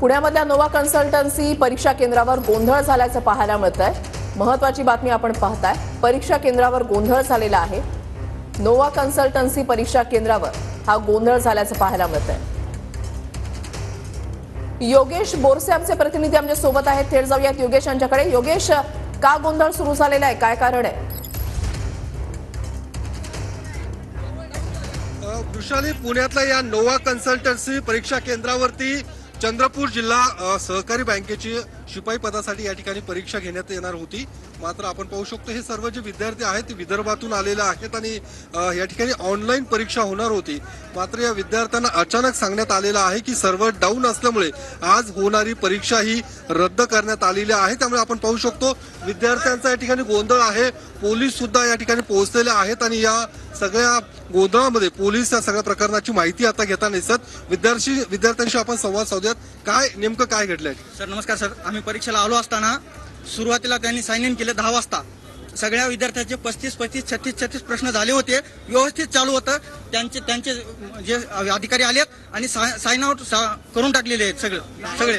पुण्यामधल्या Nova consultancy परीक्षा केंद्रावर गोंधळ झाल्याचं पाहायला मिळतंय। महत्त्वाची बातमी आपण पाहताय। परीक्षा केंद्रावर गोंधळ झालेला आहे। नोवा कन्सल्टन्सी परीक्षा केंद्रावर हा गोंधळ झाल्याचं पाहायला मिळतंय। योगेश बोरसे आमचे प्रतिनिधी आमच्या सोबत आहेत। थेट जाऊयात योगेश यांच्याकडे। योगेश, का गोंधळ सुरू झालेला आहे, काय कारण आहे? वृषाली, पुण्यातल्या या नोवा कन्सल्टन्सी परीक्षा केंद्रावरती चंद्रपूर जिल्हा सहकारी बँकेची शिपाई पदासाठी या ठिकाणी परीक्षा घेण्यात येणार होती। मात्र आपण पाहू शकतो हे सर्व जे विद्यार्थी आहेत ते विदर्भातून आलेले आहेत आणि या ठिकाणी ऑनलाईन परीक्षा होणार होती। मात्र या विद्यार्थ्यांना अचानक सांगण्यात आलेलं आहे की सर्व्हर डाऊन असल्यामुळे आज होणारी परीक्षा ही रद्द करण्यात आलेली आहे। त्यामुळे आपण पाहू शकतो विद्यार्थ्यांचा या ठिकाणी गोंधळ आहे। पोलीस सुद्धा या ठिकाणी पोहोचलेले आहेत आणि या सगळ्या गोंधळामध्ये पोलीस या सगळ्या प्रकरणाची माहिती आता घेताना दिसत। विद्यार्थ्यांशी आपण संवाद साधूयात। काय नेमकं काय घडलंय? सर नमस्कार सर, आम्ही परीक्षेला आलो असताना सुरुवातीला त्यांनी साइन इन केले 10 वाजता। सगळ्या विद्यार्थ्यांचे 35, 36 प्रश्न झाले होते, व्यवस्थित चालू होतं। त्यांचे जे अधिकारी आलेत आणि साइन आउट करून टाकलेले आहेत सगळे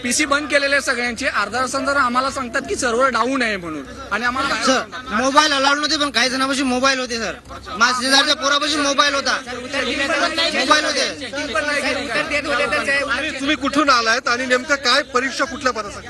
पीसी बंद केलेले सगळ्यांचे। अर्धा तासानंतर आम्हाला सांगतात की सर्व्हर डाऊन आहे म्हणून, आणि आम्हाला सर मोबाईल अलाउड नव्हते, पण काही जणांपाशी मोबाईल होते सर। माझ्या शेजारच्या पोरापाशी मोबाईल होता, मोबाईल होते। तुम्ही कुठून आलायत आणि नेमकं काय परीक्षा कुठल्या पदासाठी?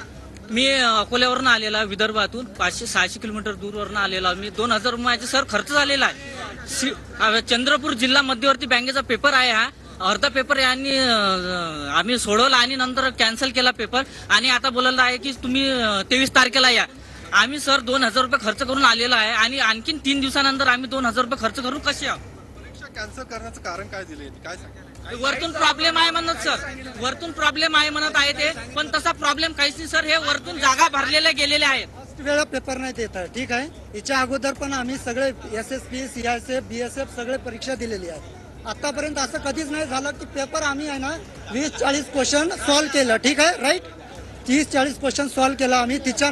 मी अकोल्यावरून आलेला, विदर्भातून 500-600 किलोमीटर दूरवरून आलेला। मी 2000 माझे सर खर्च झालेला आहे। चंद्रपूर जिल्हा मध्यवर्ती बँकेचा पेपर आहे हा। अर्धा पेपर यांनी आम्ही सोडवला आणि नंतर कॅन्सल केला पेपर, आणि आता बोलला आहे की तुम्ही 23 तारखेला या। आम्ही सर 2000 रुपये खर्च करून आलेला आहे आणि आणखीन 3 दिवसानंतर आम्ही 2000 रुपये खर्च करून कसे आहोत? परीक्षा कॅन्सल करण्याचं कारण काय दिले, काय सांगा? वरतून प्रॉब्लेम आहे म्हणत सर, वरतून प्रॉब्लेम आहे म्हणत आहे ते, पण तसा प्रॉब्लेम काहीच नाही सर। हे वरतून जागा भरलेल्या गेलेल्या आहेत। वेळा पेपर नाही देतात, ठीक आहे। याच्या अगोदर पण आम्ही सगळे SSP, CISF, BSF सगळे परीक्षा दिलेली आहे। आतापर्यंत असं कधीच नाही झालं की पेपर आम्ही आहे ना 20-40 क्वेश्चन सॉल्व्ह केलं, ठीक आहे, राईट। 30-40 क्वेश्चन सॉल्व्ह केलं आम्ही। तिच्या